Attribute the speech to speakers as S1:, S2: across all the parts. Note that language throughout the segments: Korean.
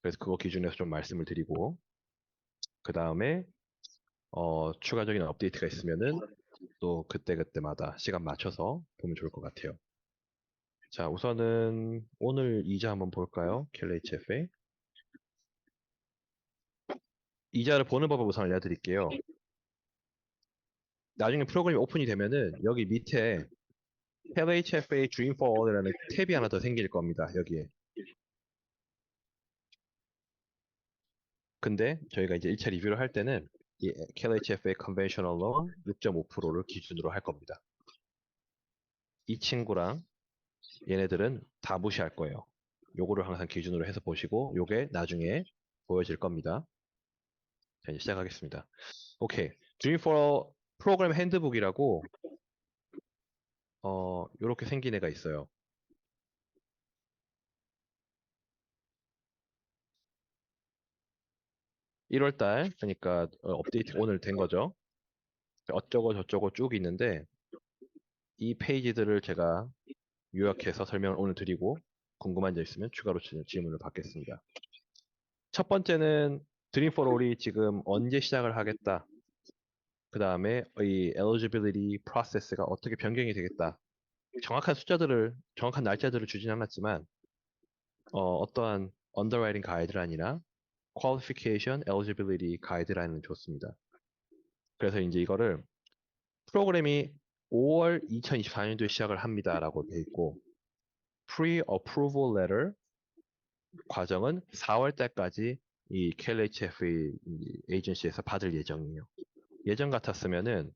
S1: 그래서 그거 기준에서 좀 말씀을 드리고, 그 다음에 추가적인 업데이트가 있으면은 또 그때그때마다 시간 맞춰서 보면 좋을 것 같아요. 자, 우선은 오늘 이자 한번 볼까요? 캘레이체프의 이자를 보는 법을 우선 알려드릴게요. 나중에 프로그램이 오픈이 되면은 여기 밑에 캘레이체프의 Dream Forward라는 탭이 하나 더 생길 겁니다. 여기에. 근데 저희가 이제 1차 리뷰를 할 때는 이 KLHF의 컨벤셔널 론 6.5%를 기준으로 할 겁니다. 이 친구랑 얘네들은 다 무시할 거예요. 요거를 항상 기준으로 해서 보시고 요게 나중에 보여질 겁니다. 자, 이제 시작하겠습니다. 오케이. Dream for 프로그램 핸드북이라고 요렇게 생긴 애가 있어요. 1월달 그러니까 업데이트 오늘 된 거죠. 어쩌고 저쩌고 쭉 있는데 이 페이지들을 제가 요약해서 설명을 오늘 드리고 궁금한 점 있으면 추가로 질문을 받겠습니다. 첫 번째는 드림 포 롤이 지금 언제 시작을 하겠다. 그 다음에 이 eligibility 프로세스가 어떻게 변경이 되겠다. 정확한 날짜들을 주진 않았지만 어떠한 underwriting 가이드라인이나 qualification eligibility 가이드라인은 좋습니다. 그래서 이제 이거를 프로그램이 5월 2024년도에 시작을 합니다라고 돼 있고 pre-approval letter 과정은 4월 달까지 이 KLHF 에이전시에서 받을 예정이에요. 예전 같았으면은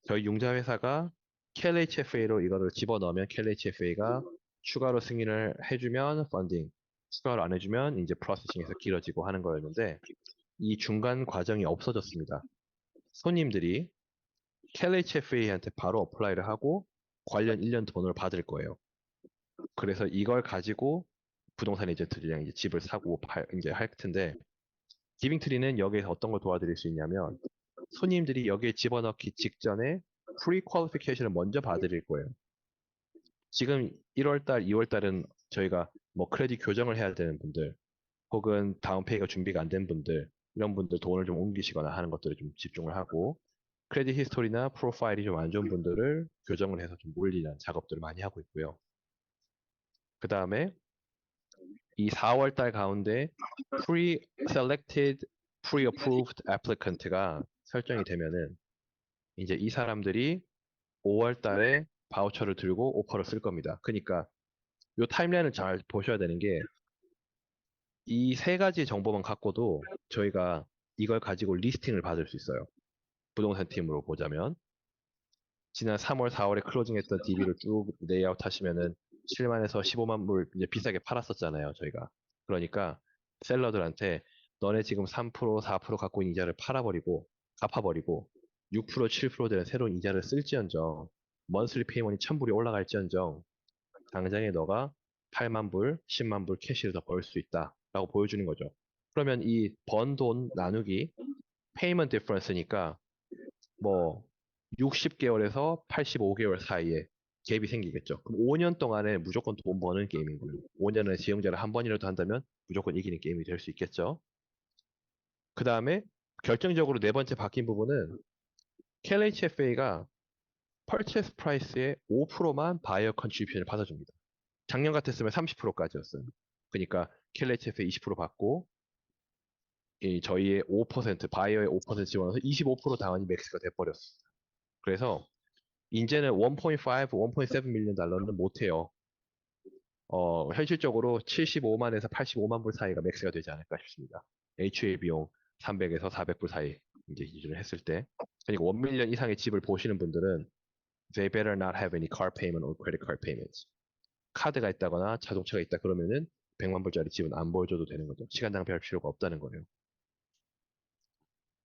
S1: 저희 융자 회사가 KLHFA로 이거를 집어넣으면 KLHFA가 추가로 승인을 해주면 펀딩, 추가로 안 해주면 이제 프로세싱에서 길어지고 하는 거였는데 이 중간 과정이 없어졌습니다. 손님들이 KLHFA한테 바로 어플라이를 하고 관련 1년 돈을 받을 거예요. 그래서 이걸 가지고 부동산 에이전트들이랑 이제 집을 사고 이제 할 텐데 기빙트리는 여기에서 어떤 걸 도와드릴 수 있냐면 손님들이 여기에 집어넣기 직전에 프리 퀄리피케이션을 먼저 봐드릴 거예요. 지금 1월달, 2월달은 저희가 뭐 크레딧 교정을 해야 되는 분들 혹은 다운페이가 준비가 안 된 분들 이런 분들 돈을 좀 옮기시거나 하는 것들을 좀 집중을 하고 크레딧 히스토리나 프로파일이 좀 안 좋은 분들을 교정을 해서 좀 올리는 작업들을 많이 하고 있고요. 그 다음에 이 4월 달 가운데 pre-selected, pre-approved applicant가 설정이 되면은 이제 이 사람들이 5월 달에 바우처를 들고 오퍼를 쓸 겁니다. 그러니까 이 타임라인을 잘 보셔야 되는 게 이 세 가지 정보만 갖고도 저희가 이걸 가지고 리스팅을 받을 수 있어요. 부동산 팀으로 보자면 지난 3월, 4월에 클로징했던 DB를 쭉 레이아웃 하시면은 7만에서 15만 불 이제 비싸게 팔았었잖아요, 저희가. 그러니까 셀러들한테 너네 지금 3%, 4% 갖고 있는 이자를 팔아버리고 갚아버리고 6%, 7% 되는 새로운 이자를 쓸지언정 먼슬리 페이먼이 1000불이 올라갈지언정 당장에 너가 8만 불, 10만 불 캐시를 더 벌 수 있다라고 보여주는 거죠. 그러면 이 번 돈 나누기 페이먼 디퍼런스니까 뭐 60개월에서 85개월 사이에 갭이 생기겠죠. 그럼 5년 동안에 무조건 돈 버는 게임인 거예요. 5년을 지형제를 한 번이라도 한다면 무조건 이기는 게임이 될 수 있겠죠. 그 다음에 결정적으로 네 번째 바뀐 부분은 KLHFA가 purchase price의 5%만 바이어 컨트리뷰션을 받아줍니다. 작년 같았으면 30%까지였어요. 그러니까 KLHFA 20% 받고 이 저희의 5% 바이어의 5% 지원해서 25% 당원이 맥스가 돼버렸어요. 그래서 이제는 1.5, 1.7 밀리언 달러는 못해요. 현실적으로 75만에서 85만 불 사이가 맥스가 되지 않을까 싶습니다. HA 비용 300에서 400불 사이 이제 기준을 했을 때. 그러니까 1 밀리언 이상의 집을 보시는 분들은 they better not have any car payment or credit card payments. 카드가 있다거나 자동차가 있다 그러면은 100만 불짜리 집은 안 보여줘도 되는 거죠. 시간 낭비할 필요가 없다는 거예요.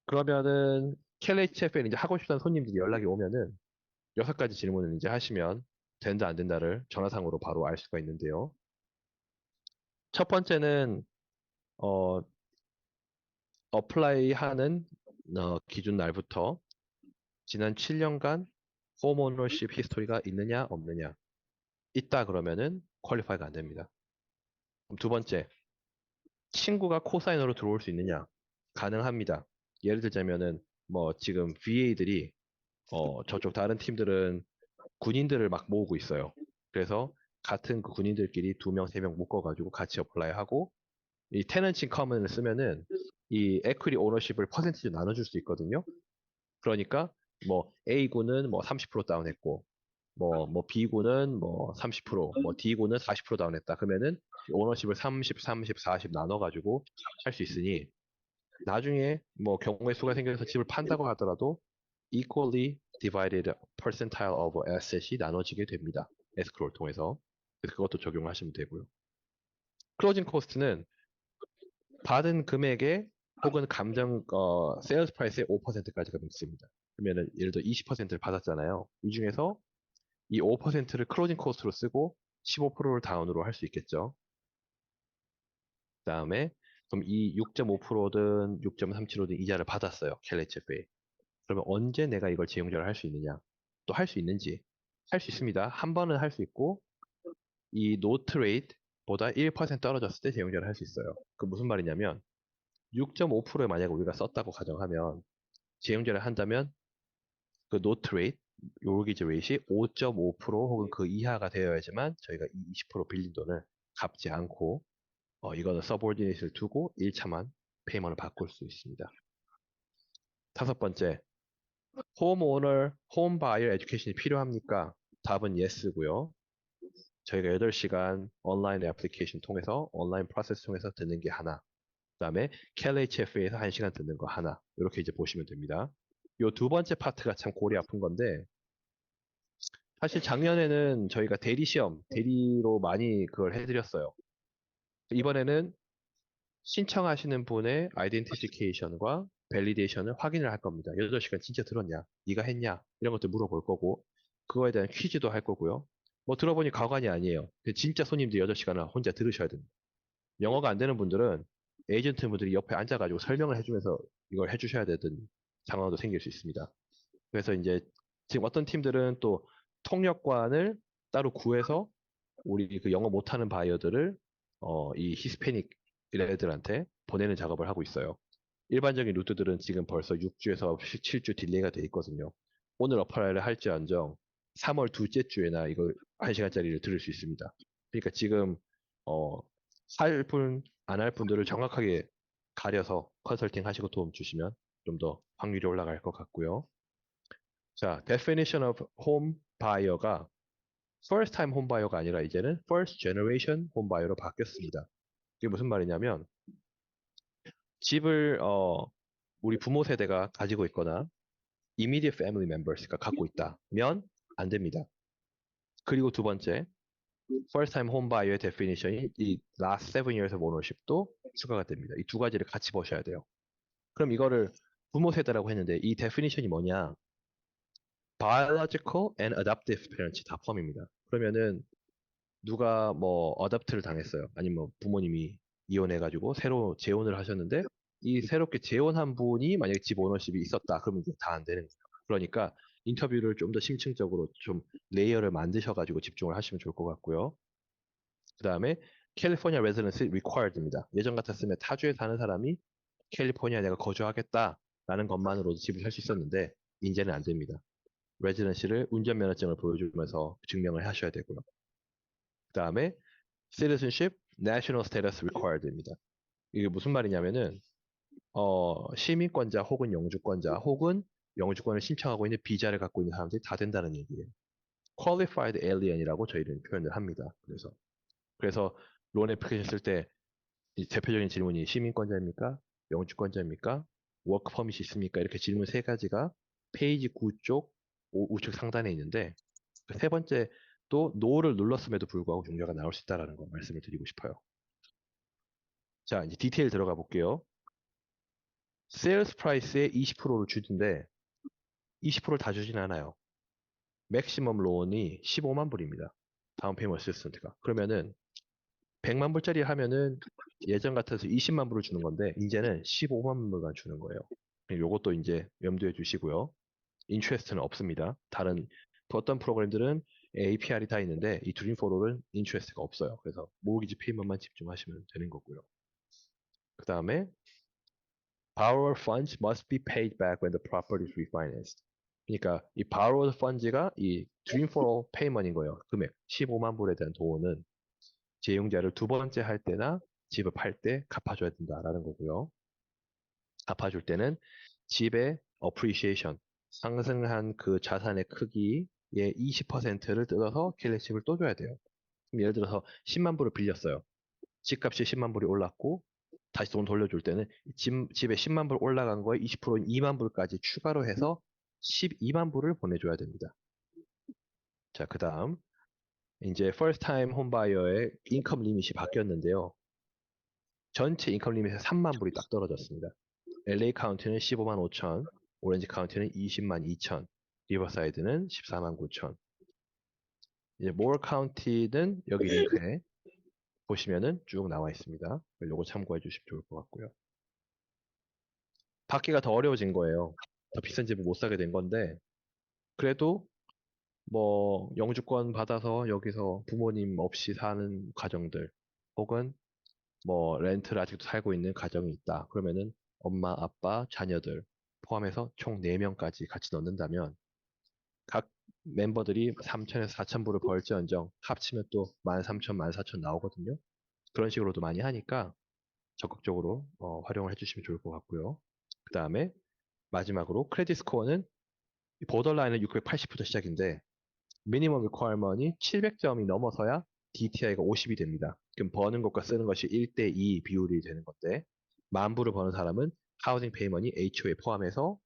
S1: 그러면은 KLHF에 이제 하고 싶다는 손님들이 연락이 오면은 6가지 질문을 이제 하시면 된다 안 된다를 전화상으로 바로 알 수가 있는데요. 첫 번째는 어, 어플라이 하는 기준 날부터 지난 7년간 홈오너십 히스토리가 있느냐 없느냐 있다 그러면은 퀄리파이가 안 됩니다. 그럼 두 번째 친구가 코사인으로 들어올 수 있느냐? 가능합니다. 예를 들자면은 뭐 지금 VA들이 저쪽 다른 팀들은 군인들을 막 모으고 있어요. 그래서 같은 그 군인들끼리 두 명, 세 명 묶어가지고 같이 어플라이 하고 이 테넌치 커먼을 쓰면은 이 에퀴리 오너십을 퍼센티지 나눠줄 수 있거든요. 그러니까 뭐 A군은 뭐 30% 다운했고 뭐 B군은 뭐 30%, 뭐 D군은 40% 다운했다. 그러면은 오너십을 30, 30, 40 나눠가지고 할 수 있으니 나중에 뭐 경우의 수가 생겨서 집을 판다고 하더라도 equally divided percentile of asset이 나눠지게 됩니다. 에스크로를 통해서. 그래서 그것도 적용하시면 되고요. 클로징 코스트는 받은 금액에 혹은 세일즈 프라이스의 5%까지가 있습니다. 그러면은 예를 들어 20%를 받았잖아요. 이 중에서 이 5%를 클로징 코스트로 쓰고 15%를 다운으로 할 수 있겠죠. 그다음에 그럼 이 6.5%든 6.37%든 이자를 받았어요. 캘리체페이. 그러면 언제 내가 이걸 재용자를 할 수 있느냐? 또 할 수 있는지? 할 수 있습니다. 한 번은 할 수 있고 이 노트 레이트보다 1% 떨어졌을 때 재용자를 할 수 있어요. 그 무슨 말이냐면 6.5%에 만약에 우리가 썼다고 가정하면 재용자를 한다면 그 노트 레이트 요기지 레이트이 5.5% 혹은 그 이하가 되어야지만 저희가 이 20% 빌린 돈을 갚지 않고 이거는 서브오디네이트를 두고 1차만 페이먼을 바꿀 수 있습니다. 다섯 번째, 홈 바이어 에듀케이션이 필요합니까? 답은 예스고요. 저희가 8시간 온라인 애플리케이션 통해서 온라인 프로세스 통해서 듣는 게 하나. 그다음에 KLHF에서 1시간 듣는 거 하나. 이렇게 이제 보시면 됩니다. 요 두 번째 파트가 참 골이 아픈 건데 사실 작년에는 저희가 대리로 많이 그걸 해드렸어요. 이번에는 신청하시는 분의 아이덴티피케이션과 밸리데이션을 확인을 할 겁니다. 8시간 진짜 들었냐? 네가 했냐? 이런 것들 물어볼 거고 그거에 대한 퀴즈도 할 거고요. 뭐 들어보니 가관이 아니에요. 진짜 손님들 8시간을 혼자 들으셔야 됩니다. 영어가 안 되는 분들은 에이전트 분들이 옆에 앉아가지고 설명을 해주면서 이걸 해주셔야 되는 상황도 생길 수 있습니다. 그래서 이제 지금 어떤 팀들은 또 통역관을 따로 구해서 우리 그 영어 못하는 바이어들을 이 히스패닉 애들한테 보내는 작업을 하고 있어요. 일반적인 루트들은 지금 벌써 6주에서 7주 딜레이가 돼 있거든요. 오늘 어플라이를 할지언정 3월 둘째 주에나 이거 1시간짜리를 들을 수 있습니다. 그러니까 지금 어, 할 분, 안 할 분들을 정확하게 가려서 컨설팅 하시고 도움 주시면 좀 더 확률이 올라갈 것 같고요. 자, definition of home buyer가 first time home buyer가 아니라 이제는 first generation home buyer로 바뀌었습니다. 이게 무슨 말이냐면 집을 우리 부모 세대가 가지고 있거나 immediate family members가 갖고 있다면 안 됩니다. 그리고 두 번째, first time home buyer의 definition이 이 last 7 years of ownership도 추가가 됩니다. 이 두 가지를 같이 보셔야 돼요. 그럼 이거를 부모 세대라고 했는데 이 definition이 뭐냐? biological and adoptive parents 다 포함입니다. 그러면은 누가 뭐 어답트를 당했어요. 아니면 뭐 부모님이 이혼해가지고 새로 재혼을 하셨는데 이 새롭게 재혼한 분이 만약에 집 오너십이 있었다. 그러면 이제 다 안 되는 거예요. 그러니까 인터뷰를 좀 더 심층적으로 좀 레이어를 만드셔가지고 집중을 하시면 좋을 것 같고요. 그 다음에 캘리포니아 레지던시 리ኳ어드입니다. 예전 같았으면 타주에 사는 사람이 캘리포니아에 내가 거주하겠다라는 것만으로도 집을 살 수 있었는데 이제는 안 됩니다. 레지던시를 운전면허증을 보여주면서 증명을 하셔야 되고요. 그 다음에 citizenship, national status required입니다. 이게 무슨 말이냐면은 시민권자 혹은 영주권자 혹은 영주권을 신청하고 있는 비자를 갖고 있는 사람들이 다 된다는 얘기예요. qualified alien이라고 저희는 표현을 합니다. 그래서 론 애플리케이션 쓸 때 대표적인 질문이 시민권자입니까? 영주권자입니까? 워크 퍼밋이 있습니까? 이렇게 질문 세 가지가 페이지 9쪽 우측 상단에 있는데 그 세 번째 또 no를 눌렀음에도 불구하고 종료가 나올 수 있다는 거 말씀을 드리고 싶어요. 자, 이제 디테일 들어가 볼게요. 세일스 프라이스의 20%를 주는데 20%를 다 주진 않아요. 맥시멈 론이 15만 불입니다. 다운 페이먼트 어시스턴트가. 그러면은 100만 불짜리 하면은 예전 같아서 20만 불을 주는 건데 이제는 15만 불만 주는 거예요. 요것도 이제 염두에 두시고요. 인트레스트는 없습니다. 다른 어떤 프로그램들은 APR이 다 있는데 이 드림포로는 인트레스트가 없어요. 그래서 모기지 페이먼트만 집중하시면 되는 거고요. 그 다음에 borrower funds must be paid back when the property is refinanced. 그러니까 이 borrowed funds가 이 dream for all payment인 거예요. 금액 15만 불에 대한 돈은 재용자를 두 번째 할 때나 집을 팔 때 갚아줘야 된다라는 거고요. 갚아줄 때는 집의 appreciation, 상승한 그 자산의 크기의 20%를 뜯어서 킬레집을 또 줘야 돼요. 그럼 예를 들어서 10만 불을 빌렸어요. 집값이 10만 불이 올랐고 다시 돈 돌려줄 때는 집에 10만 불 올라간 거에 20%인 2만 불까지 추가로 해서 12만 불을 보내줘야 됩니다. 자, 그 다음 이제 first time home buyer의 인컴 리밋이 바뀌었는데요. 전체 인컴 리밋에 3만 불이 딱 떨어졌습니다. LA 카운티는 15만 5천, 오렌지 카운티는 20만 2천, 리버사이드는 14만 9천. 이제 모어 카운티는 여기 링크에 보시면은 쭉 나와 있습니다. 요거 참고해 주시면 좋을 것 같고요. 받기가 더 어려워진 거예요. 더 비싼 집을 못 사게 된 건데 그래도 뭐 영주권 받아서 여기서 부모님 없이 사는 가정들 혹은 뭐 렌트를 아직도 살고 있는 가정이 있다. 그러면은 엄마, 아빠, 자녀들 포함해서 총 4명까지 같이 넣는다면 각 멤버들이 3천에서 4천 불을 벌지언정 합치면 또 13,000, 14,000 나오거든요. 그런 식으로도 많이 하니까 적극적으로 활용을 해주시면 좋을 것 같고요. 그 다음에 마지막으로 크레딧 스코어는 보더라인은 680부터 시작인데 미니멈 리퀘어먼이 700점이 넘어서야 DTI가 50이 됩니다. 그럼 버는 것과 쓰는 것이 1대2 비율이 되는 건데 만 불을 버는 사람은 하우징 페이먼이 HOA 포함해서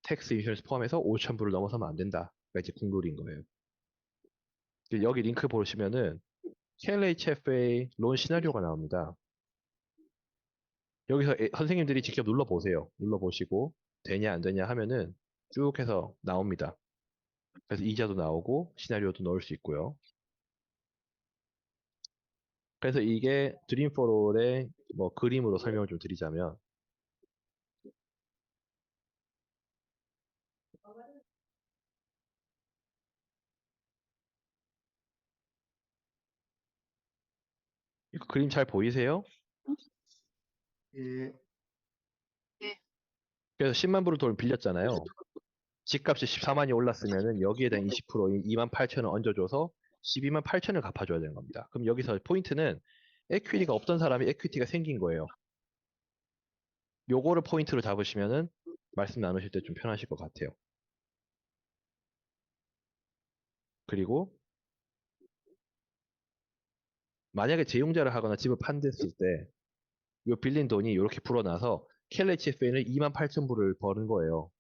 S1: 텍스 인슈런스 포함해서 5천 불을 넘어서면 안 된다. 그러니까 이제 국룰인 거예요. 여기 링크 보시면은 KLHFA 론 시나리오가 나옵니다. 여기서 선생님들이 직접 눌러보세요. 눌러보시고 되냐 안 되냐 하면은 쭉 해서 나옵니다. 그래서 이자도 나오고 시나리오도 넣을 수 있고요. 그래서 이게 드림포롤의 뭐 그림으로 설명을 좀 드리자면 이거 그림 잘 보이세요?
S2: 예,
S1: 그래서 10만 불을 돈 빌렸잖아요. 집값이 14만이 올랐으면은 여기에 대한 20%인 2만 8천을 얹어줘서 12만 8천을 갚아줘야 되는 겁니다. 그럼 여기서 포인트는 에퀴티가 없던 사람이 에퀴티가 생긴 거예요. 요거를 포인트로 잡으시면은 말씀 나누실 때 좀 편하실 것 같아요. 그리고 만약에 재용자를 하거나 집을 판댔을 때 요 빌린 돈이 이렇게 불어나서 KLHFA는 2만 8천 불을 버는 거예요.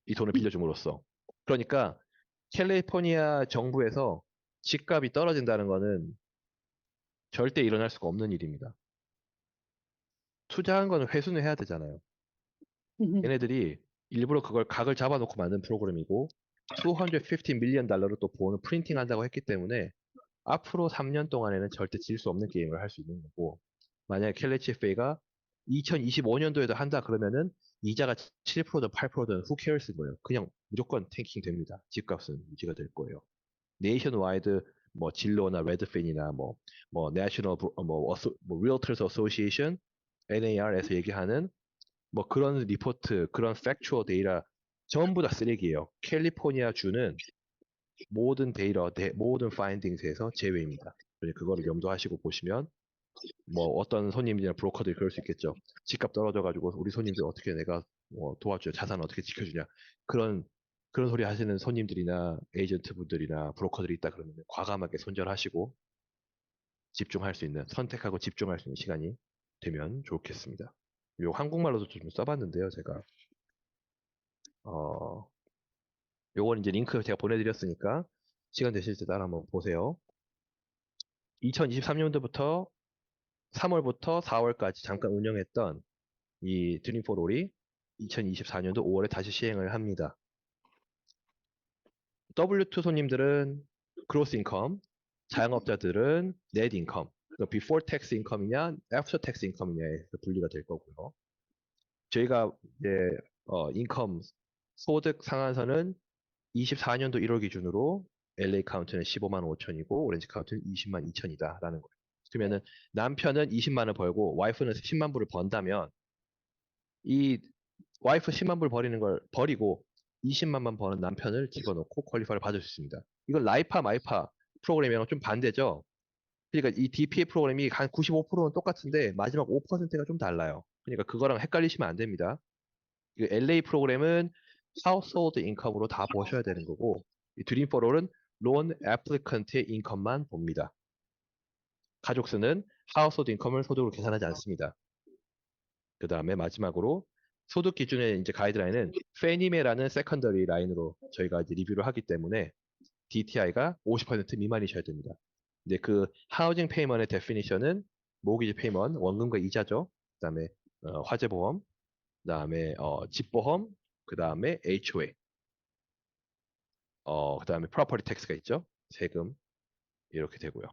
S1: 이 돈을 빌려줌으로써. 그러니까 캘리포니아 정부에서 집값이 떨어진다는 거는 절대 일어날 수가 없는 일입니다. 투자한 거는 회수는 해야 되잖아요. 얘네들이 일부러 그걸 각을 잡아놓고 만든 프로그램이고 250 밀리언 달러를 또 보는 프린팅 한다고 했기 때문에 앞으로 3년 동안에는 절대 질 수 없는 게임을 할 수 있는 거고 만약에 캘리치FA가 2025년도에도 한다 그러면은 이자가 7%든 8%든 who cares인 거예요. 그냥 무조건 탱킹 됩니다. 집값은 유지가 될 거예요. 네이션와이드 뭐 진로나 레드핀이나 뭐 내셔널 뭐 리얼터스 어소시에이션 NAR에서 얘기하는 뭐 그런 리포트, 그런 팩추얼 데이터 전부 다 쓰레기예요. 캘리포니아 주는 모든 데이터, 모든 파인딩스에서 제외입니다. 그거를 염두하시고 보시면 뭐 어떤 손님이나 브로커들이 그럴 수 있겠죠. 집값 떨어져가지고 우리 손님들 어떻게 내가 도와줘야 자산을 어떻게 지켜주냐 그런 소리 하시는 손님들이나 에이전트 분들이나 브로커들이 있다 그러면 과감하게 손절하시고 집중할 수 있는 선택하고 집중할 수 있는 시간이 되면 좋겠습니다. 요 한국말로도 좀 써봤는데요, 제가 어 요건 이제 링크 제가 보내드렸으니까 시간 되실 때 따라 한번 보세요. 2023년도부터 3월부터 4월까지 잠깐 운영했던 이 드림포롤이 2024년도 5월에 다시 시행을 합니다. W2 손님들은 그로스 인컴, 자영업자들은 넷 인컴, 비포 텍스 인컴이냐, 애프터 텍스 인컴이냐에 분리가 될 거고요. 저희가 이제 인컴 소득 상한선은 24년도 1월 기준으로 LA 카운티는 15만 5천이고 오렌지 카운티는 20만 2천이다라는 거예요. 그러면은 남편은 20만 원 벌고 와이프는 10만 불을 번다면 이 와이프 10만 불 버리는 걸 버리고 20만만 버는 남편을 집어넣고 퀄리파이를 받을 수 있습니다. 이건 라이파 마이파 프로그램이랑 좀 반대죠. 그러니까 이 DPA 프로그램이 한 95%는 똑같은데 마지막 5%가 좀 달라요. 그러니까 그거랑 헷갈리시면 안 됩니다. 그 LA 프로그램은 household income으로 다 보셔야 되는 거고 이 드림 포롤은 loan applicant의 인컴만 봅니다. 가족 수는 household income을 소득으로 계산하지 않습니다. 그 다음에 마지막으로 소득 기준의 이제 가이드라인은 페니메라는 세컨더리 라인으로 저희가 이제 리뷰를 하기 때문에 DTI가 50% 미만이셔야 됩니다. 근데 그 하우징 페이먼의 데피니션은 모기지 페이먼, 원금과 이자죠. 그다음에 화재보험, 그다음에 집보험, 그다음에 HOA, 그다음에 프로퍼티 텍스가 있죠. 세금 이렇게 되고요.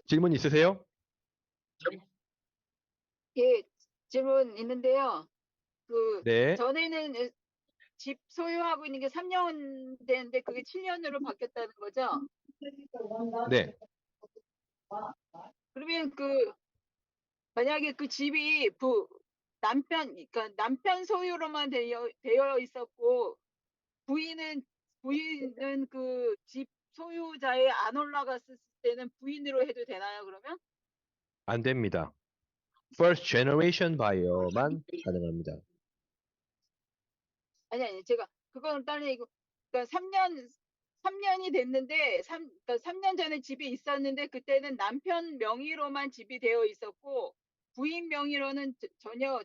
S1: 질문 있으세요?
S2: 예, 질문 있는데요. 그
S1: 네,
S2: 전에는 집 소유하고 있는 게 3년 됐는데 그게 7년으로 바뀌었다는 거죠?
S1: 네,
S2: 그러면 그 만약에 그 집이 그러니까 남편 소유로만 되어 있었고 부인은 그 집 소유자에 안 올라갔을 때는 부인으로 해도 되나요, 그러면?
S1: 안 됩니다. First generation buyer만 가능합니다.
S2: 아니, 제가 그거는 다른 얘기고, 그러니까 3년이 됐는데, 그러니까 3년 전에 집이 있었는데, 그때는 남편 명의로만 집이 되어 있었고, 부인 명의로는 전혀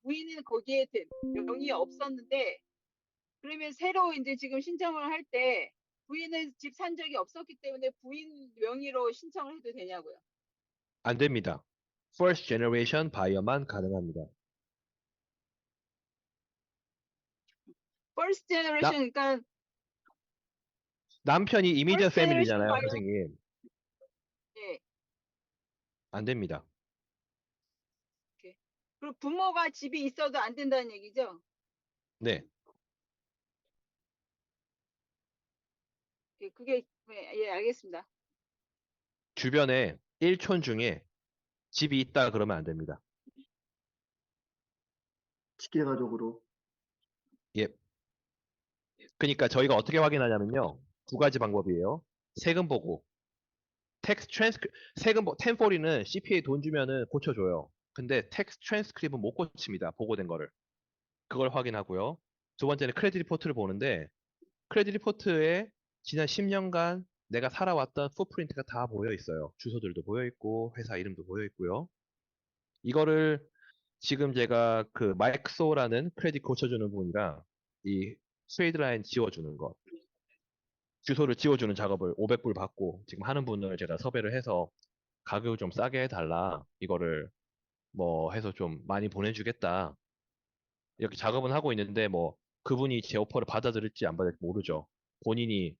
S2: 부인은 거기에 명의 없었는데, 그러면 새로 이제 지금 신청을 할 때, 부인은 집 산 적이 없었기 때문에 부인 명의로 신청을 해도 되냐고요.
S1: 안 됩니다. First generation buyer만 가능합니다.
S2: First
S1: 나,
S2: generation, 그러니까
S1: 남편이
S2: First
S1: immediate
S2: generation
S1: family잖아요,
S2: buyer,
S1: 선생님.
S2: 예,
S1: 안 됩니다.
S2: 이렇게. 그리고 부모가 집이 있어도 안 된다는 얘기죠.
S1: 네.
S2: 그게 예, 알겠습니다.
S1: 주변에 1촌 중에 집이 있다 그러면 안 됩니다.
S3: 직계가족으로.
S1: 예. 그러니까 저희가 어떻게 확인하냐면요. 두 가지 방법이에요. 세금 보고, 세금 1040는 CPA 돈 주면은 고쳐줘요. 근데 텍스 트랜스크립은 못 고칩니다. 보고된 거를. 그걸 확인하고요. 두 번째는 크레딧 리포트를 보는데 크레딧 리포트에 지난 10년간 내가 살아왔던 풋프린트가 다 보여 있어요. 주소들도 보여 있고 회사 이름도 보여 있고요. 이거를 지금 제가 그 마이크소라는 크레딧 고쳐주는 분이랑 이 스웨이드 라인 지워주는 거, 주소를 지워주는 작업을 500불 받고 지금 하는 분을 제가 섭외를 해서 가격을 좀 싸게 해달라. 이거를 뭐 해서 좀 많이 보내주겠다. 이렇게 작업은 하고 있는데 뭐 그분이 제 오퍼를 받아들일지 안 받아들일지 모르죠. 본인이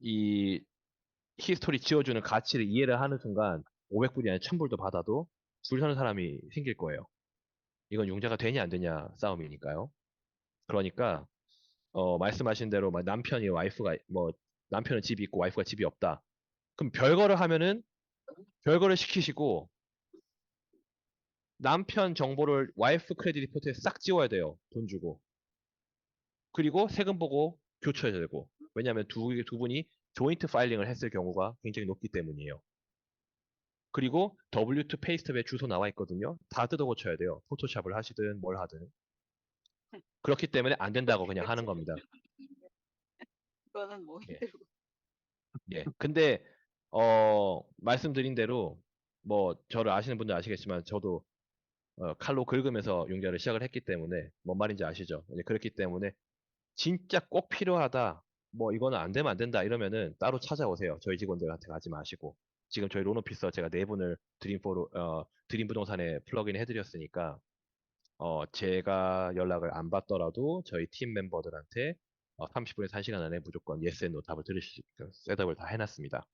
S1: 이 히스토리 지워주는 가치를 이해를 하는 순간 500불이 아니라 1000불도 받아도 줄 서는 사람이 생길 거예요. 이건 융자가 되냐 안 되냐 싸움이니까요. 그러니까 말씀하신 대로 막 남편이 와이프가 뭐 남편은 집이 있고 와이프가 집이 없다. 그럼 별거를 하면은 별거를 시키시고 남편 정보를 와이프 크레딧 리포트에 싹 지워야 돼요. 돈 주고. 그리고 세금 보고 교체해야 되고. 왜냐하면 두 분이 조인트 파일링을 했을 경우가 굉장히 높기 때문이에요. 그리고 W2 페이스트에 주소 나와 있거든요. 다 뜯어 고쳐야 돼요. 포토샵을 하시든 뭘 하든. 그렇기 때문에 안 된다고 그냥 하는 겁니다.
S2: 그거는 뭐
S1: 예.
S2: 힘들고.
S1: 예. 근데 말씀드린 대로 뭐 저를 아시는 분들 아시겠지만 저도 칼로 긁으면서 융자를 시작을 했기 때문에 뭔 말인지 아시죠? 예, 그렇기 때문에 진짜 꼭 필요하다. 뭐 이거는 안 되면 안 된다 이러면은 따로 찾아오세요. 저희 직원들한테 가지 마시고. 지금 저희 론오피서 제가 네 분을 드림 부동산에 플러그인 해드렸으니까 제가 연락을 안 받더라도 저희 팀 멤버들한테 30분에서 1시간 안에 무조건 yes and no 답을 들으실 수 있게 셋업을 다 해놨습니다.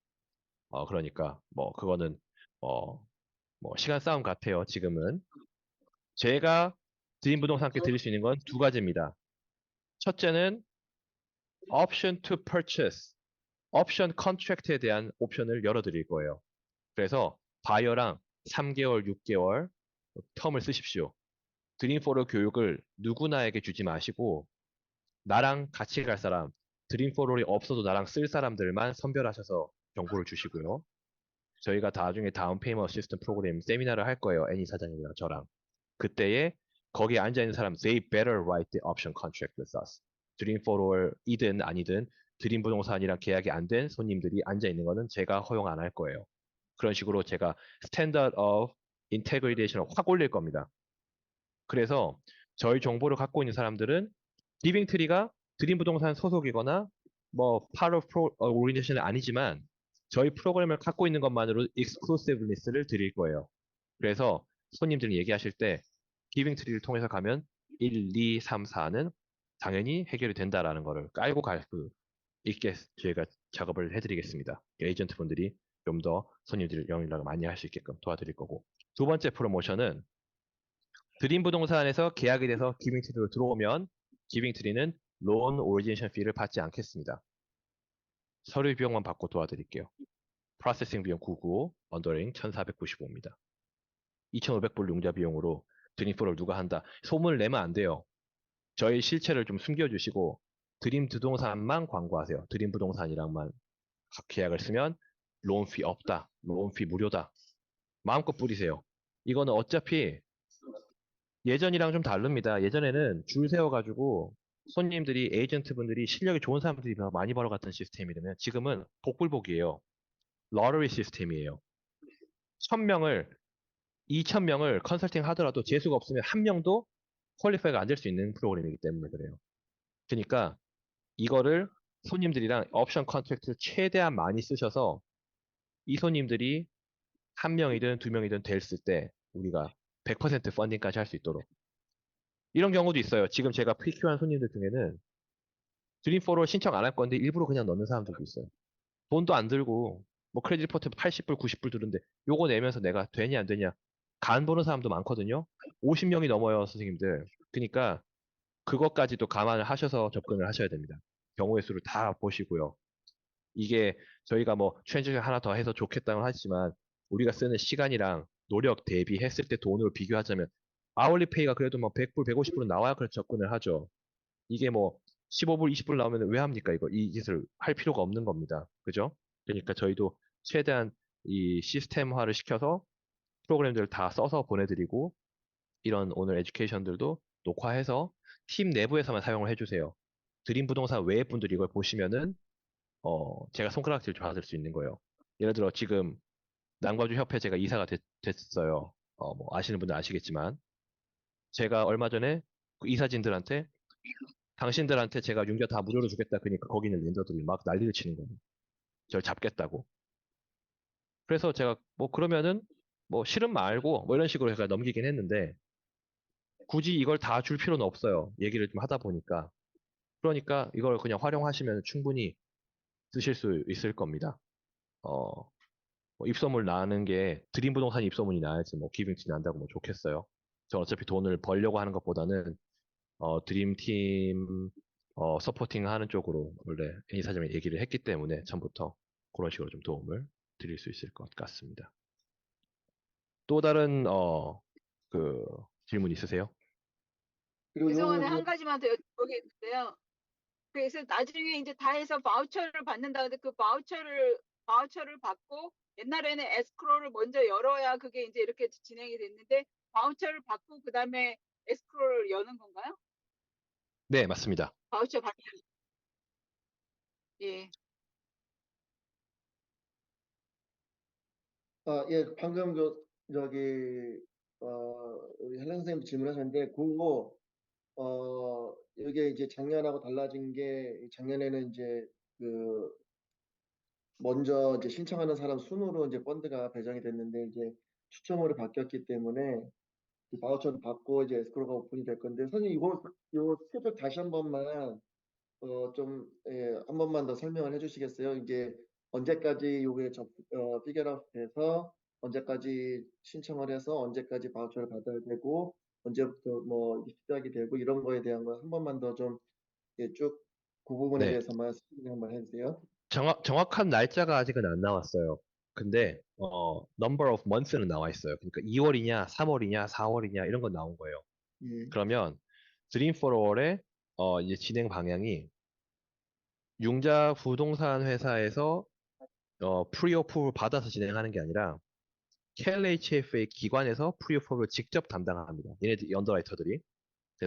S1: 그러니까 뭐 그거는 어, 뭐 시간 싸움 같아요. 지금은 제가 드림 부동산께 드릴 수 있는 건 두 가지입니다. 첫째는 option to purchase, 옵션 컨트랙트에 대한 옵션을 열어드릴 거예요. 그래서 바이어랑 3개월, 6개월 텀을 쓰십시오. 드림포로 교육을 누구나에게 주지 마시고 나랑 같이 갈 사람, 드림포롤이 없어도 나랑 쓸 사람들만 선별하셔서 정보를 주시고요. 저희가 나중에 다운 페이먼트 시스템 프로그램 세미나를 할 거예요. 애니 사장님이랑 저랑. 그때에 거기에 앉아있는 사람 they better write the option contract with us. 드림포롤이든 아니든 드림 부동산이랑 계약이 안 된 손님들이 앉아있는 거는 제가 허용 안 할 거예요. 그런 식으로 제가 스탠다드 오브 인테그리테이션을 확 올릴 겁니다. 그래서 저희 정보를 갖고 있는 사람들은 리빙트리가 드림 부동산 소속이거나 뭐 part of organization은 아니지만 저희 프로그램을 갖고 있는 것만으로 exclusiveness를 드릴 거예요. 그래서 손님들이 얘기하실 때 기빙트리를 통해서 가면 1, 2, 3, 4는 당연히 해결이 된다라는 거를 깔고 갈 수 있게 저희가 작업을 해드리겠습니다. 에이전트 분들이 좀 더 손님들 연락을 많이 할 수 있게끔 도와드릴 거고. 두 번째 프로모션은 드림 부동산에서 계약이 돼서 기빙트리로 들어오면 기빙트리는 론 오리지네이션 피를 받지 않겠습니다. 서류 비용만 받고 도와드릴게요. 프로세싱 비용 995, 언더링 1495입니다. 2,500불 융자 비용으로 드림포를 누가 한다. 소문을 내면 안 돼요. 저희 실체를 좀 숨겨주시고 드림 부동산만 광고하세요. 드림 부동산이랑만 계약을 쓰면 론피 없다. 론피 무료다. 마음껏 뿌리세요. 이거는 어차피 예전이랑 좀 다릅니다. 예전에는 줄 세워가지고 손님들이 에이전트 분들이 실력이 좋은 사람들이 많이 벌어갔던 시스템이라면 지금은 복불복이에요. 러러리 시스템이에요. 1000명을 2000명을 컨설팅 하더라도 재수가 없으면 한 명도 퀄리파이가 안 될 수 있는 프로그램이기 때문에 그래요. 그러니까 이거를 손님들이랑 옵션 컨트랙트를 최대한 많이 쓰셔서 이 손님들이 한 명이든 두 명이든 됐을 때 우리가 100% 펀딩까지 할 수 있도록 이런 경우도 있어요. 지금 제가 PQ한 손님들 중에는 드림포로 신청 안 할 건데 일부러 그냥 넣는 사람들도 있어요. 돈도 안 들고 뭐 크레딧 리포트 80불, 90불 드는데 요거 내면서 내가 되냐 안 되냐 간 보는 사람도 많거든요. 50명이 넘어요, 선생님들. 그러니까 그것까지도 감안을 하셔서 접근을 하셔야 됩니다. 경우의 수를 다 보시고요. 이게 저희가 뭐 트랜지션 하나 더 해서 좋겠다는 하지만 우리가 쓰는 시간이랑 노력 대비했을 때 돈으로 비교하자면 아울리 페이가 그래도 뭐 100불, 150불은 나와야 그걸 접근을 하죠. 이게 뭐 15불, 20불 나오면 왜 합니까? 이거 이 짓을 할 필요가 없는 겁니다. 그죠? 그러니까 저희도 최대한 이 시스템화를 시켜서 프로그램들을 다 써서 보내드리고 이런 오늘 에듀케이션들도 녹화해서 팀 내부에서만 사용을 해주세요. 드림 부동산 외의 분들이 이걸 보시면은 제가 손가락질 받을 수 있는 거예요. 예를 들어 지금 남가주 협회 제가 이사가 됐어요. 뭐 아시는 분들 아시겠지만 제가 얼마 전에 그 이사진들한테 당신들한테 제가 융자 다 무료로 주겠다. 그러니까 거기 있는 린더들이 막 난리를 치는 거예요. 저를 잡겠다고. 그래서 제가 뭐 그러면은 뭐 싫음 말고 뭐 이런 식으로 제가 넘기긴 했는데 굳이 이걸 다 줄 필요는 없어요. 얘기를 좀 하다 보니까. 그러니까 이걸 그냥 활용하시면 충분히 쓰실 수 있을 겁니다. 어, 뭐 입소문 나는 게 드림 부동산 입소문이 나야지 뭐 기빙티 난다고 뭐 좋겠어요. 저 어차피 돈을 벌려고 하는 것보다는 드림팀 서포팅 하는 쪽으로 원래 애니사점에 얘기를 했기 때문에 처음부터 그런 식으로 좀 도움을 드릴 수 있을 것 같습니다. 또 다른 그 질문 있으세요?
S3: 그리고
S2: 죄송한데
S3: 요
S2: 한 가지만 더 여쭤보겠는데요. 그래서 나중에 이제 다 해서 바우처를 받는다는데 그 바우처를 받고 옛날에는 에스크로를 먼저 열어야 그게 이제 이렇게 진행이 됐는데 바우처를 받고 그다음에 에스크로를 여는 건가요?
S1: 네, 맞습니다.
S2: 바우처 받 예.
S3: 예, 방금 저기 우리 헬렌 선생님 질문하셨는데 그거 이게 이제 작년하고 달라진 게 작년에는 이제 그 먼저 이제 신청하는 사람 순으로 이제 펀드가 배정이 됐는데 이제 추첨으로 바뀌었기 때문에 그 바우처를 받고 이제 에스크로가 오픈이 될 건데 선생님 이거 스케줄 다시 한 번만 좀, 예, 한 번만 더 설명을 해주시겠어요? 이게 언제까지 요게 피겨업 돼서 언제까지 신청을 해서 언제까지 바우처를 받아야 되고 언제부터 뭐 시작이 되고 이런 거에 대한 거 한 번만 더 좀 예, 쭉 그 부분에
S1: 네,
S3: 대해서만 설명 한번 해주세요.
S1: 정확한 날짜가 아직은 안 나왔어요. 근데 number of months는 나와 있어요. 그러니까 2월이냐, 3월이냐, 4월이냐 이런 건 나온 거예요.
S3: 예.
S1: 그러면 드림 포 월의 이제 진행 방향이 융자 부동산 회사에서 프리오프를 받아서 진행하는 게 아니라 KLHF의 기관에서 프리오프를 직접 담당합니다. 얘네들 언더라이터들이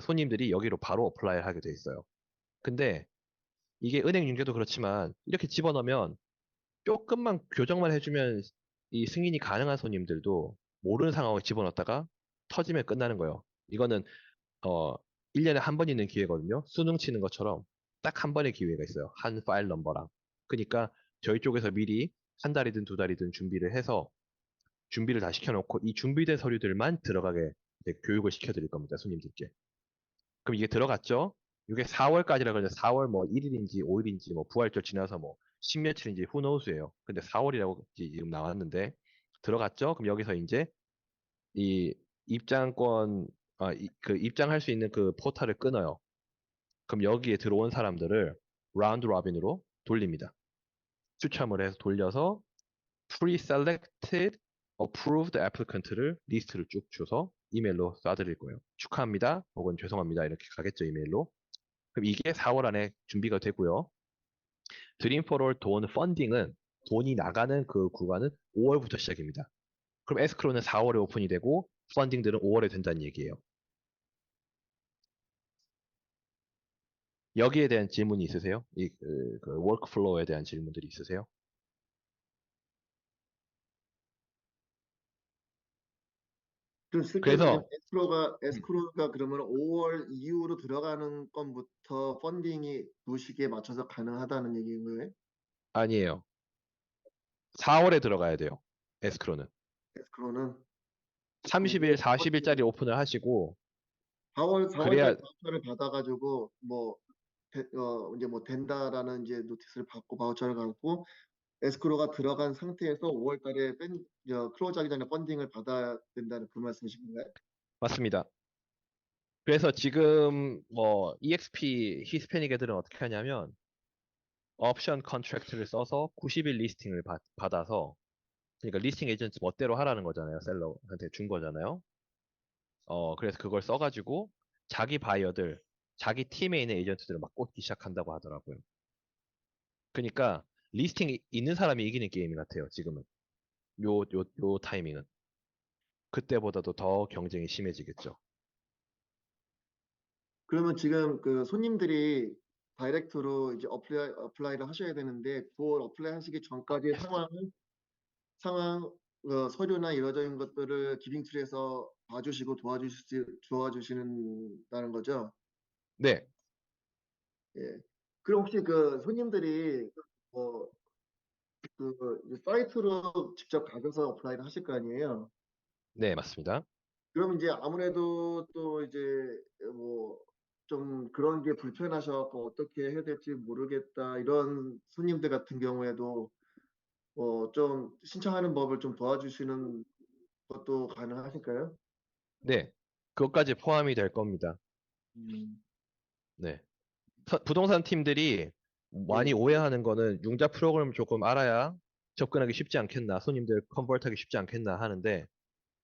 S1: 손님들이 여기로 바로 어플라이를 하게 돼 있어요. 근데 이게 은행 융자도 그렇지만 이렇게 집어넣으면 조금만 교정만 해주면 이 승인이 가능한 손님들도 모르는 상황을 집어넣었다가 터지면 끝나는 거예요. 이거는 어 1년에 한 번 있는 기회거든요. 수능 치는 것처럼 딱 한 번의 기회가 있어요. 한 파일 넘버랑. 그러니까 저희 쪽에서 미리 한 달이든 두 달이든 준비를 해서 준비를 다 시켜놓고 이 준비된 서류들만 들어가게 이제 교육을 시켜드릴 겁니다. 손님들께. 그럼 이게 들어갔죠? 이게 4월까지라 그러죠. 4월 뭐 1일인지 5일인지 뭐 부활절 지나서 뭐 10며칠인지 who knows예요. 근데 4월이라고 지금 나왔는데 들어갔죠? 그럼 여기서 이제 이 입장권 그 입장할 수 있는 그 포탈을 끊어요. 그럼 여기에 들어온 사람들을 라운드 로빈으로 돌립니다. 추첨을 해서 돌려서 pre-selected approved applicant를 리스트를 쭉 줘서 이메일로 쏴드릴 거예요. 축하합니다. 혹은 죄송합니다. 이렇게 가겠죠, 이메일로. 그럼 이게 4월 안에 준비가 되고요. 드림 포럴 돈 펀딩은 돈이 나가는 그 구간은 5월부터 시작입니다. 그럼 에스크로는 4월에 오픈이 되고 펀딩들은 5월에 된다는 얘기예요. 여기에 대한 질문이 있으세요? 그 워크플로우에 대한 질문들이 있으세요?
S3: 그럼 실제 말하면
S1: 그래서
S3: 에스크로가 그러면 5월 이후로 들어가는 건부터 펀딩이 그 시기에 맞춰서 가능하다는 얘기인 거예요?
S1: 아니에요. 4월에 들어가야 돼요. 에스크로는.
S3: 에스크로는
S1: 30일, 40일짜리 오픈을 하시고
S3: 4월달에
S1: 그래야
S3: 바우처를 받아가지고 뭐 이제 뭐 된다라는 이제 노티스를 받고 바우처를 받고 에스크로가 들어간 상태에서 5월달에 클로즈하기 전에 펀딩을 받아야 된다는 그 말씀이신 건가요?
S1: 맞습니다. 그래서 지금 뭐 EXP 히스패닉 애들은 어떻게 하냐면 옵션 컨트랙트를 써서 90일 리스팅을 받아서 그러니까 리스팅 에이전트 멋대로 하라는 거잖아요. 셀러한테 준 거잖아요. 그래서 그걸 써가지고 자기 바이어들, 자기 팀에 있는 에이전트들을 막 꽂기 시작한다고 하더라고요. 그러니까 리스팅 있는 사람이 이기는 게임 같아요. 지금은 요 타이밍은 그때보다도 더 경쟁이 심해지겠죠.
S3: 그러면 지금 그 손님들이 다이렉트로 이제 어플라이를 하셔야 되는데 그걸 어플라이 하시기 전까지 상황 서류나 이러저런 것들을 기빙툴에서 봐주시고 도와주시는다는 거죠.
S1: 네,
S3: 예. 그럼 혹시 그 손님들이 뭐 그 사이트로 직접 가셔서 어플라이를 하실 거 아니에요?
S1: 네 맞습니다.
S3: 그럼 이제 아무래도 또 이제 뭐 좀 그런 게 불편하셔서 어떻게 해야 될지 모르겠다 이런 손님들 같은 경우에도 좀 신청하는 법을 좀 도와주시는 것도 가능하실까요?
S1: 네, 그것까지 포함이 될 겁니다.
S3: 음,
S1: 네, 부동산 팀들이 많이
S3: 예.
S1: 오해하는 거는 융자 프로그램을 조금 알아야 접근하기 쉽지 않겠나, 손님들 컨버트하기 쉽지 않겠나 하는데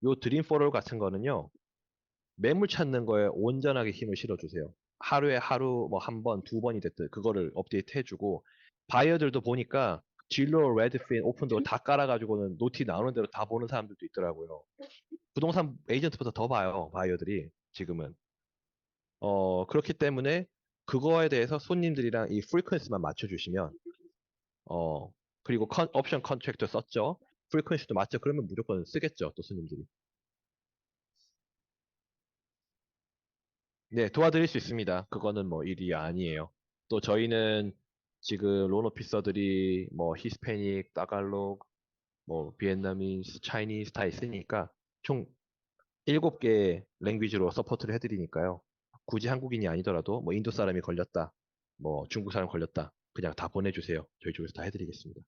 S1: 요 드림 포럴 같은 거는요. 매물 찾는 거에 온전하게 힘을 실어주세요. 하루에 하루 뭐 한 번, 두 번이 됐든 그거를 업데이트 해주고 바이어들도 보니까 진로, 레드핀, 오픈도 다 깔아가지고는 노티 나오는 대로 다 보는 사람들도 있더라고요. 부동산 에이전트보다 더 봐요, 바이어들이 지금은. 그렇기 때문에 그거에 대해서 손님들이랑 이 프리퀀시만 맞춰주시면 어, 그리고 옵션 컨트랙트 썼죠. 프리퀀시도 맞죠. 그러면 무조건 쓰겠죠, 또 손님들이. 네, 도와드릴 수 있습니다. 그거는 뭐 일이 아니에요. 또 저희는 지금 론 오피서들이 뭐 히스패닉, 따갈록, 뭐 비엔나미스, 차이니스 다 있으니까 총 7개 랭귀지로 서포트를 해드리니까요. 굳이 한국인이 아니더라도 뭐 인도 사람이 걸렸다, 뭐 중국 사람 걸렸다, 그냥 다 보내주세요. 저희 쪽에서 다 해드리겠습니다.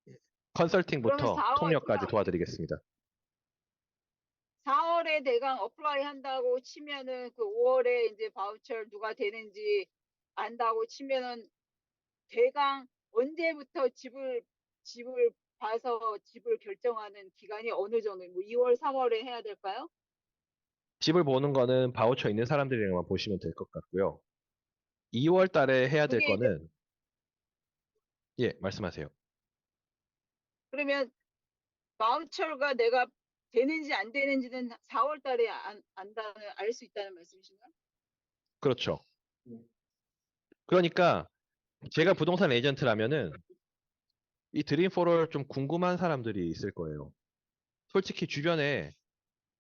S2: 그러면
S1: 컨설팅부터
S2: 4월
S1: 통역까지 도와드리겠습니다.
S2: 4월에 대강 어플라이 한다고 치면은 그 5월에 이제 바우처 누가 되는지 안다고 치면은 대강 언제부터 집을 봐서 집을 결정하는 기간이 어느 정도, 뭐 2월, 3월에 해야 될까요?
S1: 집을 보는 거는 바우처 있는 사람들이랑만 보시면 될 것 같고요. 2월 달에 해야 될
S2: 그게 이제
S1: 거는, 예, 말씀하세요.
S2: 그러면 바우처가 내가 되는지 안 되는지는 4월 달에 알 수 있다는 말씀이신가요?
S1: 그렇죠.
S3: 네.
S1: 그러니까 제가 부동산 에이전트라면은 이 드림포를 좀 궁금한 사람들이 있을 거예요. 솔직히 주변에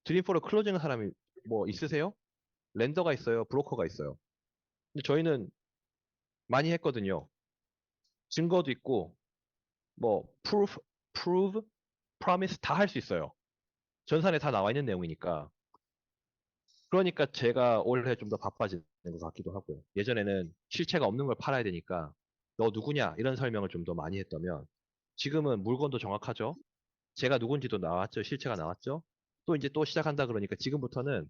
S1: 드림포를 클로징한 사람이 뭐 있으세요? 렌더가 있어요. 브로커가 있어요. 근데 저희는 많이 했거든요. 증거도 있고 뭐 prove, promise 다 할 수 있어요. 전산에 다 나와 있는 내용이니까. 그러니까 제가 올해 좀 더 바빠지는 것 같기도 하고요. 예전에는 실체가 없는 걸 팔아야 되니까 너 누구냐 이런 설명을 좀 더 많이 했다면 지금은 물건도 정확하죠. 제가 누군지도 나왔죠. 실체가 나왔죠. 또 이제 또 시작한다 그러니까 지금부터는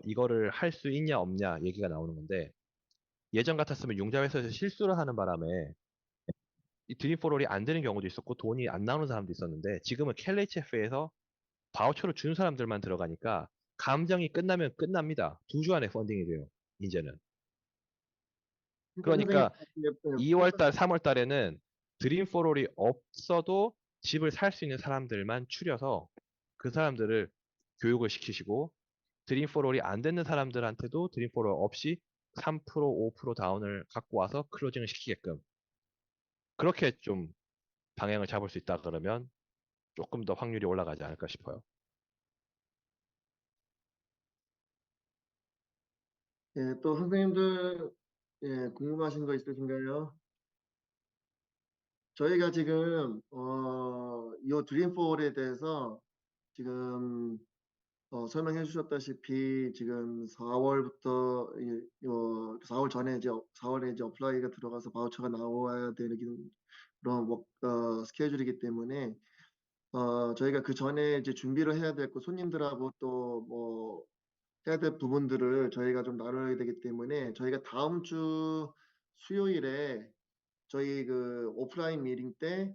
S1: 이거를 할 수 있냐 없냐 얘기가 나오는 건데 예전 같았으면 융자회사에서 실수를 하는 바람에 이 드림포럴이 안 되는 경우도 있었고 돈이 안 나오는 사람도 있었는데 지금은 캘리체프에서 바우처를 준 사람들만 들어가니까 감정이 끝나면 끝납니다. 2주 안에 펀딩이 돼요. 이제는.
S3: 선생님,
S1: 그러니까 2월 달, 3월 달에는 드림포럴이 없어도 집을 살 수 있는 사람들만 추려서 그 사람들을 교육을 시키시고 드림포럴이 안 되는 사람들한테도 드림포럴 없이 3%, 5% 다운을 갖고 와서 클로징을 시키게끔 그렇게 좀 방향을 잡을 수 있다 그러면 조금 더 확률이 올라가지 않을까 싶어요.
S3: 예, 또 선생님들 예, 궁금하신 거 있으신가요? 저희가 지금 이 드림폴에 대해서 지금 설명해 주셨다시피 지금 4월부터 4월 전에 이제 4월에 이제 어플라이가 들어가서 바우처가 나와야 되는 그런 스케줄이기 때문에 저희가 그 전에 이제 준비를 해야 되고 손님들하고 또 뭐 해야 될 부분들을 저희가 좀 나눠야 되기 때문에 저희가 다음 주 수요일에 저희 그 오프라인 미팅 때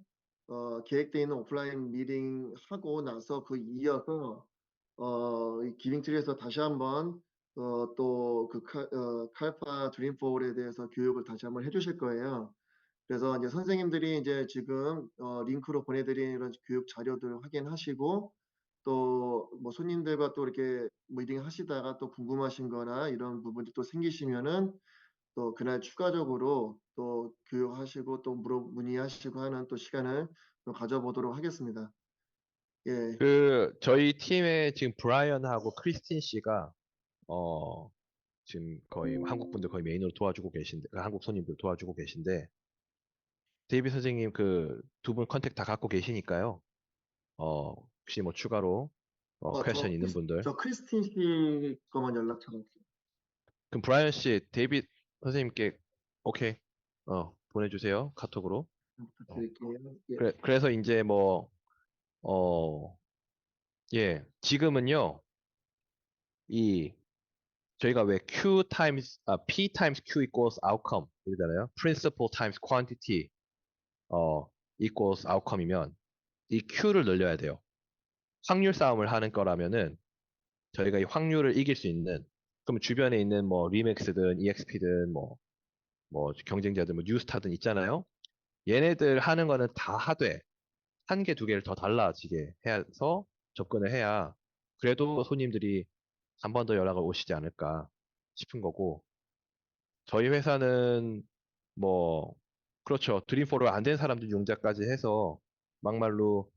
S3: 계획되어 있는 오프라인 미팅 하고 나서 그 이어서 이 기빙트리에서 다시 한번 또그 칼파 드림폴에 대해서 교육을 다시 한번 해주실 거예요. 그래서 이제 선생님들이 이제 지금 링크로 보내드린 이런 교육 자료들 확인하시고 또 뭐 손님들과 또 이렇게 미팅 하시다가 또 궁금하신 거나 이런 부분이 또 생기시면은 또 그날 추가적으로 또 교육하시고 또 문의하시고 하는 또 시간을 또 가져보도록 하겠습니다. 예.
S1: 저희 팀에 지금 브라이언하고 크리스틴 씨가 어, 지금 거의 한국 분들 거의 메인으로 도와주고 계신데 한국 손님들 도와주고 계신데 데이비 선생님 그 두 분 컨택 다 갖고 계시니까요. 혹시 뭐 추가로 퀘스천 있는 분들
S3: 저 크리스틴 씨 거만 연락처가 없어요.
S1: 그럼 브라이언 씨 데이비 선생님께 오케이 보내주세요 카톡으로. 어,
S3: 부탁드릴게요. 예.
S1: 그래서 이제 뭐 예, 지금은요 이 저희가 왜 P times Q equals outcome 이러잖아요. Principal times quantity equals outcome이면 이 Q를 늘려야 돼요. 확률 싸움을 하는 거라면은 저희가 이 확률을 이길 수 있는 그럼 주변에 있는 뭐 리맥스든 EXP든 뭐 경쟁자들 뭐 뉴스타든 있잖아요. 얘네들 하는 거는 다 하되 한 개, 두 개를 더 달라지게 해서 접근을 해야 그래도 손님들이 한 번 더 연락을 오시지 않을까 싶은 거고 저희 회사는 뭐 그렇죠. 드림포를 안 된 사람들 용자까지 해서 막말로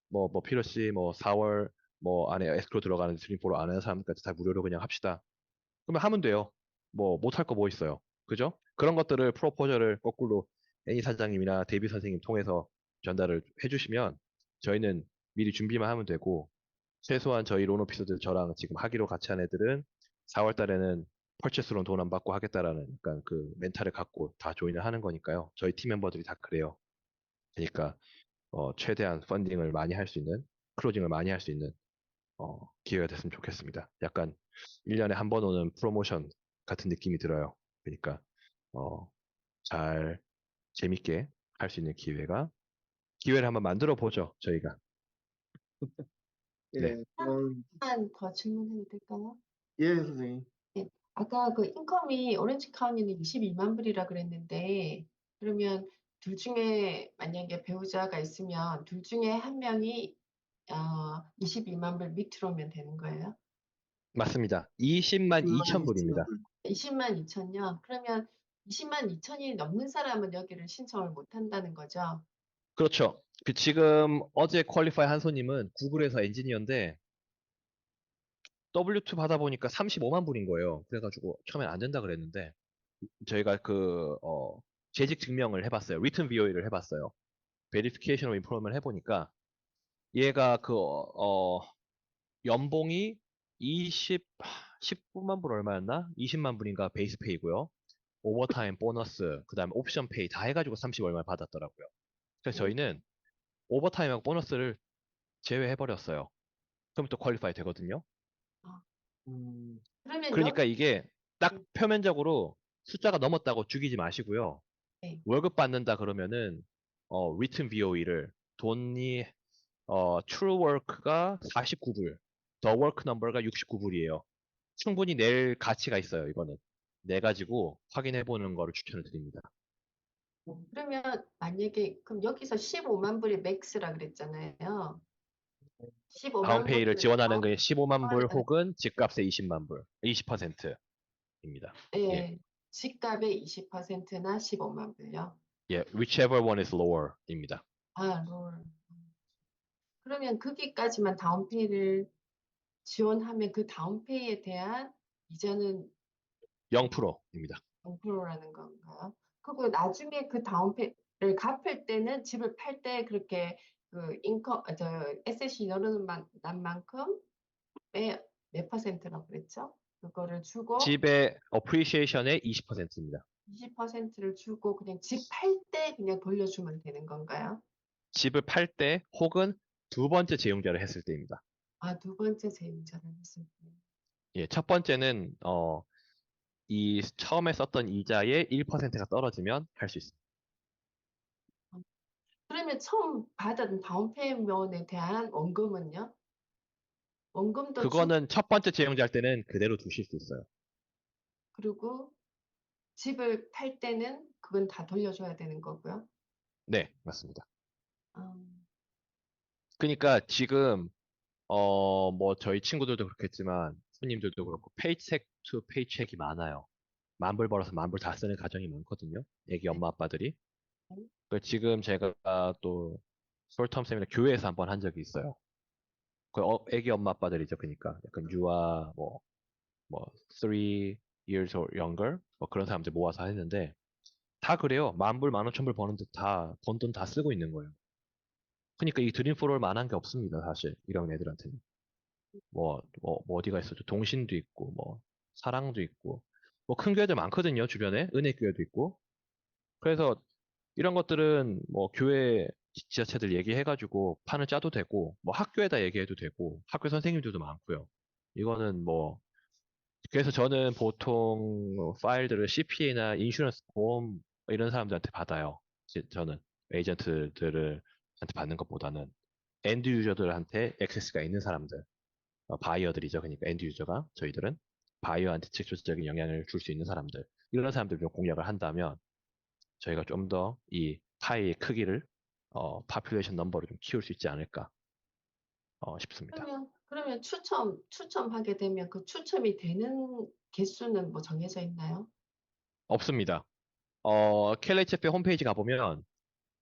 S1: 뭐 피러시 뭐 4월 뭐 안에 에스크로 들어가는 드림포를 안 하는 사람까지 다 무료로 그냥 합시다. 그러면 하면 돼요. 뭐 못할 거 뭐 있어요. 그죠? 그런 것들을 프로포저를 거꾸로 애니 사장님이나 데이비 선생님 통해서 전달을 해주시면 저희는 미리 준비만 하면 되고 최소한 저희 론 오피서들 저랑 지금 하기로 같이 한 애들은 4월 달에는 펄체스론 돈 안 받고 하겠다라는 약간 그 멘탈을 갖고 다 조인을 하는 거니까요. 저희 팀 멤버들이 다 그래요. 그러니까 최대한 펀딩을 많이 할 수 있는 클로징을 많이 할 수 있는 기회가 됐으면 좋겠습니다. 약간 1년에 한 번 오는 프로모션 같은 느낌이 들어요. 그러니까 어, 잘 재밌게 할 수 있는 기회를 한번 만들어 보죠, 저희가. 네.
S3: 예, 그럼
S4: 하나만 더 질문해도 될까요?
S3: 예, 선생님.
S4: 네. 아까 그 인컴이 오렌지 카운티는 22만 불이라 그랬는데 그러면 둘 중에 만약에 배우자가 있으면 둘 중에 한 명이 22만 불 밑으로 오면 되는 거예요?
S1: 맞습니다. 20만 2천 불입니다.
S4: 20만 2천요? 그러면 20만 2천이 넘는 사람은 여기를 신청을 못 한다는 거죠?
S1: 그렇죠. 지금 어제 퀄리파이 한 손님은 구글에서 엔지니어인데 W2 받아보니까 35만 불인 거예요. 그래가지고 처음엔 안 된다 그랬는데 저희가 재직 증명을 해봤어요. Written VOE를 해봤어요. Verification of Employment 해보니까 얘가 연봉이 19만 불 얼마였나? 20만 불인가 베이스 페이고요. 오버타임, 보너스, 그 다음에 옵션 페이 다 해가지고 30 얼마 받았더라고요. 그래서 저희는 오버타임하고 보너스를 제외해버렸어요. 그럼 또 퀄리파이 되거든요.
S4: 그러면
S1: 그러니까 이게 딱
S4: 네.
S1: 표면적으로 숫자가 넘었다고 죽이지 마시고요.
S4: 네.
S1: 월급 받는다 그러면은 written VOE를 돈이 true work가 49불, the work number가 69불이에요. 충분히 낼 가치가 있어요. 이거는 내 가지고 확인해 보는 거를 추천을 드립니다.
S4: 그러면 만약에 그럼 여기서 15만 불이 맥스라 그랬잖아요. 15만
S1: 다운페이를 지원하는
S4: 불에서
S1: 게 15만 불
S4: 네.
S1: 혹은 집값의 20만 불, 20%입니다.
S4: 예, 집값의 20%나 15만 불요.
S1: 예, whichever one is lower입니다.
S4: 롤. 그러면 거기까지만 다운페이를 지원하면 그 다운페이에 대한 이자는
S1: 0%입니다.
S4: 0%라는 건가요? 그리고 나중에 그 다운페이를 갚을 때는 집을 팔 때 그렇게 그 에셋이 늘어난 만큼 몇 퍼센트라고 그랬죠? 그거를 주고
S1: 집의 appreciation의 20%입니다.
S4: 20%를 주고 그냥 집 팔 때 그냥 돌려주면 되는 건가요?
S1: 집을 팔 때 혹은 두 번째 재용자를 했을 때입니다.
S4: 두 번째 세입자를 했을 때.
S1: 예, 첫 번째는 이 처음에 썼던 이자의 1%가 떨어지면 할 수 있습니다.
S4: 그러면 처음 받은 다운페이먼에 대한 원금은요? 원금도
S1: 그거는 첫 번째 재용자 할 때는 그대로 두실 수 있어요.
S4: 그리고 집을 팔 때는 그건 다 돌려줘야 되는 거고요.
S1: 네, 맞습니다.
S4: 음,
S1: 그러니까 지금 뭐 저희 친구들도 그렇겠지만 손님들도 그렇고 페이책 투 페이책이 많아요. 만불 벌어서 만불 다 쓰는 가정이 많거든요. 애기 엄마 아빠들이.
S4: 네.
S1: 지금 제가 또 솔텀 세미나 교회에서 한번 한 적이 있어요. 애기 엄마 아빠들이죠. 그러니까 약간 유아 뭐 3 years or younger 뭐 그런 사람들 모아서 했는데 다 그래요. 만불, 15,000불 버는데 다 번 돈 다 쓰고 있는 거예요. 그러니까 이 드림 포럴 만한 게 없습니다. 사실 이런 애들한테는. 뭐 어디가 있어도 동신도 있고 뭐 사랑도 있고 뭐 큰 교회들 많거든요. 주변에 은혜 교회도 있고. 그래서 이런 것들은 뭐 교회 지자체들 얘기해가지고 판을 짜도 되고 뭐 학교에다 얘기해도 되고 학교 선생님들도 많고요. 이거는 뭐 그래서 저는 보통 파일들을 CPA나 인슈런스 보험 이런 사람들한테 받아요. 저는 에이전트들을 한테 받는 것보다는 엔드 유저들한테 액세스가 있는 사람들, 바이어들이죠. 그러니까 엔드 유저가 저희들은 바이어한테 직접적인 영향을 줄 수 있는 사람들 이런 사람들 좀 공략을 한다면 저희가 좀 더 이 파이의 크기를 파퓰레이션 넘버를 좀 키울 수 있지 않을까 싶습니다.
S4: 그러면 추첨하게 되면 그 추첨이 되는 개수는 뭐 정해져 있나요?
S1: 없습니다. 켈레이체페 홈페이지 가보면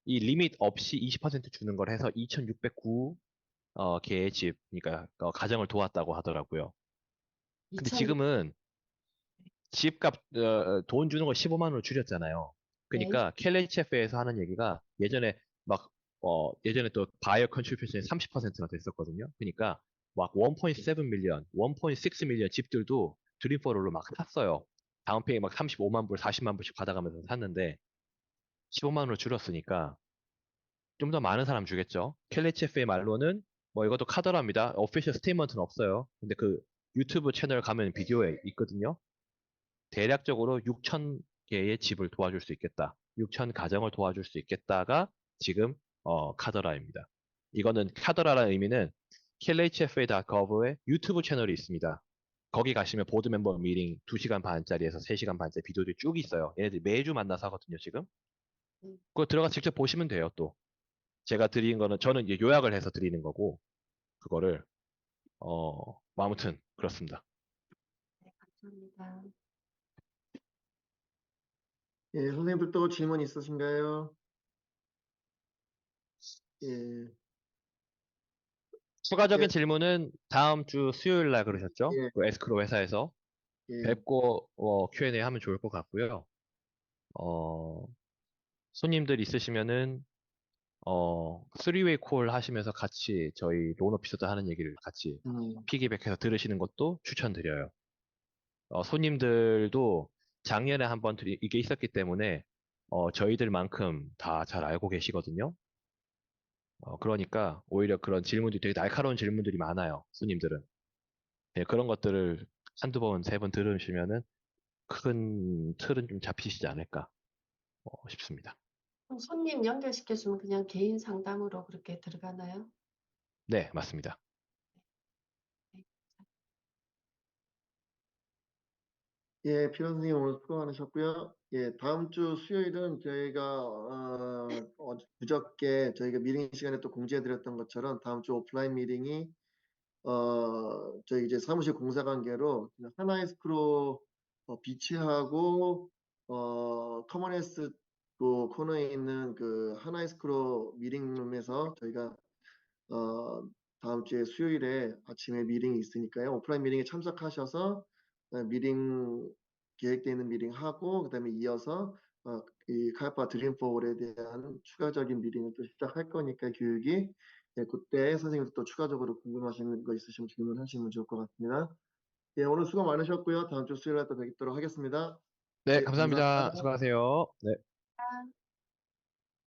S1: 이 리밋 없이 20% 주는 걸 해서 2,609 개의 집, 그러니까 가정을 도왔다고 하더라고요. 근데
S4: 2000
S1: 지금은 집값 돈 주는 거 15만 원으로 줄였잖아요. 그러니까 켈레이체페에서 하는 얘기가 예전에 막 예전에 또 바이어 컨트리뷰션이 30%나 됐었거든요. 그러니까 막 1.7 밀리언, 1.6 밀리언 집들도 드림포럴로 막 샀어요. 다운페이 막 35만 불, 40만 불씩 받아가면서 샀는데 15만 원으로 줄였으니까 좀 더 많은 사람 주겠죠. 켈레체프의 말로는 뭐 이것도 카더라입니다. 오피셜 스테이트먼트는 없어요. 근데 그 유튜브 채널 가면 비디오에 있거든요. 대략적으로 6,000개의 집을 도와줄 수 있겠다. 6천 가정을 도와줄 수 있겠다가 지금 카더라입니다. 이거는 카더라라는 의미는 klhfa.gov의 유튜브 채널이 있습니다. 거기 가시면 보드 멤버 미팅 2시간 반짜리에서 3시간 반짜리 비디오들이 쭉 있어요. 얘네들 매주 만나서 하거든요, 지금. 그거 들어가 직접 보시면 돼요, 또. 제가 드린 거는 저는 이제 요약을 해서 드리는 거고 그거를 아무튼 그렇습니다.
S4: 네, 감사합니다.
S3: 예, 선생님들 또 질문 있으신가요? 예,
S1: 추가적인
S3: 예,
S1: 질문은 다음 주 수요일 날 그러셨죠?
S3: 예,
S1: 그 에스크로 회사에서
S3: 예.
S1: 뵙고 Q&A 하면 좋을 것 같고요. 손님들 있으시면은 3웨이 콜 하시면서 같이 저희 론 오피서들 하는 얘기를 같이 피기백해서 들으시는 것도 추천드려요. 손님들도 작년에 한번 이게 있었기 때문에 저희들만큼 다 잘 알고 계시거든요. 그러니까 오히려 그런 질문들이 되게 날카로운 질문들이 많아요. 손님들은. 네, 그런 것들을 한두 번, 세 번 들으시면은 큰 틀은 좀 잡히시지 않을까 싶습니다.
S4: 그럼 손님 연결시켜주면 그냥 개인 상담으로 그렇게 들어가나요?
S1: 네, 맞습니다.
S4: 네.
S3: 예, 피로 선생님 오늘 수고 많으셨고요. 예, 다음 주 수요일은 저희가 그저께 저희가 미팅 시간에 또 공지해드렸던 것처럼 다음 주 오프라인 미팅이 저희 이제 사무실 공사 관계로 하나이스크로 비치하고 커먼헬스 그 코너에 있는 그 하나이스크로 미팅룸에서 저희가 다음 주에 수요일에 아침에 미팅이 있으니까요. 오프라인 미팅에 참석하셔서 미팅 계획되어 있는 미팅 하고 그다음에 이어서 이 카이파 드림포울에 대한 추가적인 미팅을 또 시작할 거니까 교육이 그때 선생님도 또 추가적으로 궁금하신 거 있으시면 질문하시면 좋을 것 같습니다. 예, 오늘 수고 많으셨고요. 다음 주 수요일에 또 뵙도록 하겠습니다.
S1: 네,
S3: 예, 감사합니다.
S1: 감사합니다. 수고하세요. 네.
S4: 아.